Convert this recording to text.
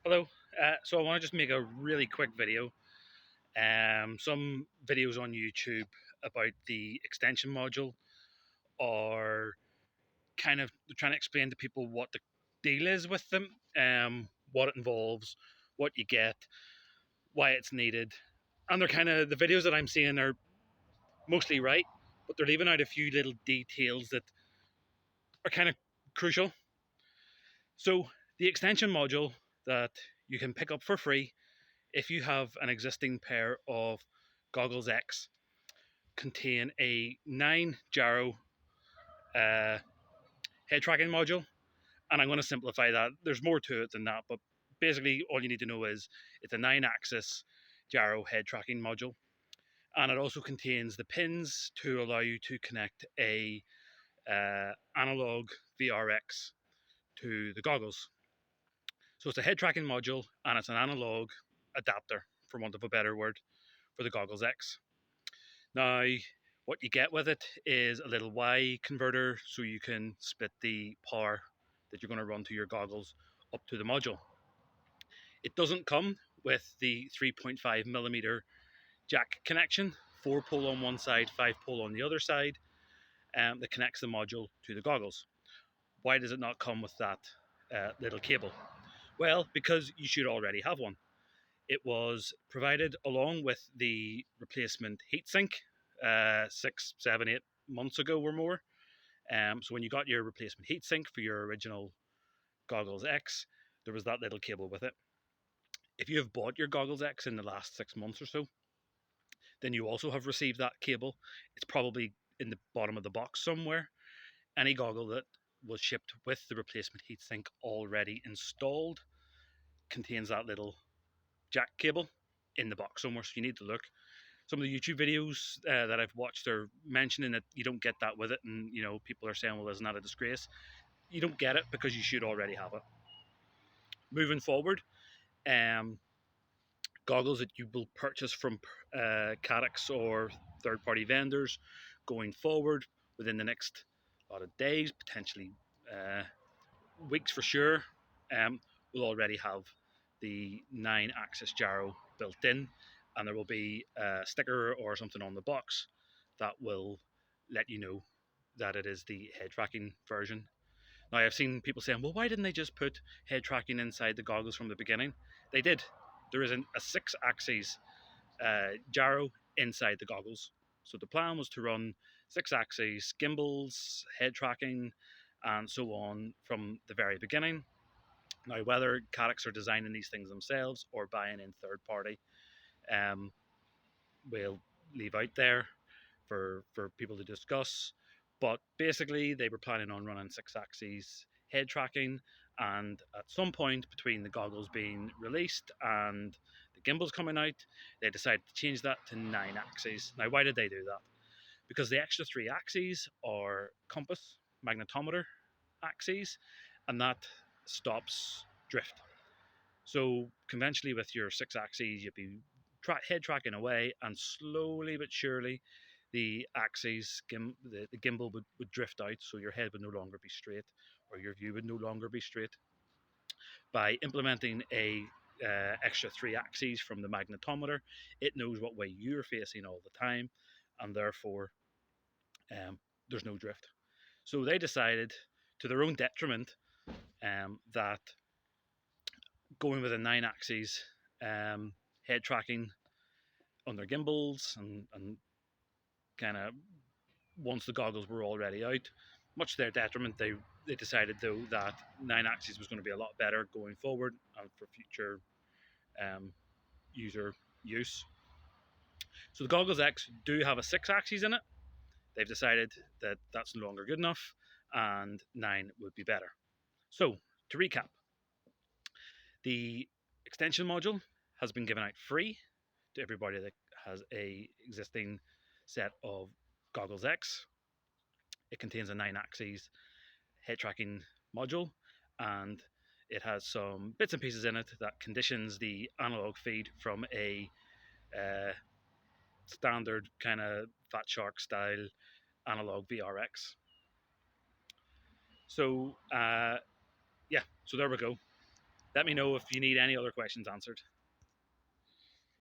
Hello. So I want to just make a really quick video. Some videos on YouTube about the extension module are kind of trying to explain to people what the deal is with them, what it involves, what you get, why it's needed, and they're kind of the videos that I'm seeing are mostly right, but they're leaving out a few little details that are kind of crucial. So the extension module that you can pick up for free if you have an existing pair of Goggles X contain a 9 gyro uh, head tracking module. And I'm going to simplify that. There's more to it than that, but basically all you need to know is it's a 9-axis gyro head tracking module. And it also contains the pins to allow you to connect a analog VRX to the goggles. So it's a head tracking module and it's an analog adapter, for want of a better word, for the Goggles X. Now, what you get with it is a little Y converter so you can split the power that you're going to run to your goggles up to the module. It doesn't come with the 3.5 millimeter jack connection, 4-pole on one side, 5-pole on the other side, that connects the module to the goggles. Why does it not come with that little cable? Well, because you should already have one. It was provided along with the replacement heatsink 6, 7, 8 months ago or more. So when you got your replacement heatsink for your original Goggles X, there was that little cable with it. If you have bought your Goggles X in the last 6 months or so, then you also have received that cable. It's probably in the bottom of the box somewhere. Any goggle that was shipped with the replacement heatsink already installed contains that little jack cable in the box somewhere, so you need to look. Some of the YouTube videos that I've watched are mentioning that you don't get that with it, and people are saying, "Well, isn't that a disgrace?" You don't get it because you should already have it. Moving forward, um, goggles that you will purchase from Caddx or third-party vendors going forward within the next lot of days, potentially uh, weeks for sure, will already have the 9-axis gyro built in, and there will be a sticker or something on the box that will let you know that it is the head tracking version. Now, I've seen people saying, well, why didn't they just put head tracking inside the goggles from the beginning? They did. There is a 6-axis gyro inside the goggles. So the plan was to run 6-axis gimbals, head tracking, and so on from the very beginning. Now, whether Caddx are designing these things themselves or buying in third party, um, we'll leave out there for people to discuss. But basically, they were planning on running 6-axis head tracking, and at some point between the goggles being released and the gimbals coming out, they decided to change that to 9-axis. Now, why did they do that? Because the extra 3 axes are compass magnetometer axes, and that stops drift. So conventionally, with your 6 axes, you'd be head tracking away, and slowly but surely, the axes, the gimbal would drift out, so your head would no longer be straight, or your view would no longer be straight. By implementing a extra 3 axes from the magnetometer, it knows what way you're facing all the time, and therefore um, there's no drift. So they decided, to their own detriment, that going with a 9 axes head tracking on their gimbals and kind of once the goggles were already out, much to their detriment, they decided though that 9 axes was going to be a lot better going forward and for future user use. So the Goggles X do have a 6 axes in it. They've decided that that's no longer good enough and 9 would be better. So to recap, the extension module has been given out free to everybody that has a existing set of Goggles X. It contains a 9 axes head tracking module, and it has some bits and pieces in it that conditions the analog feed from a uh, standard kind of Fat Shark style analog VRX. So yeah, so there we go. Let me know if you need any other questions answered.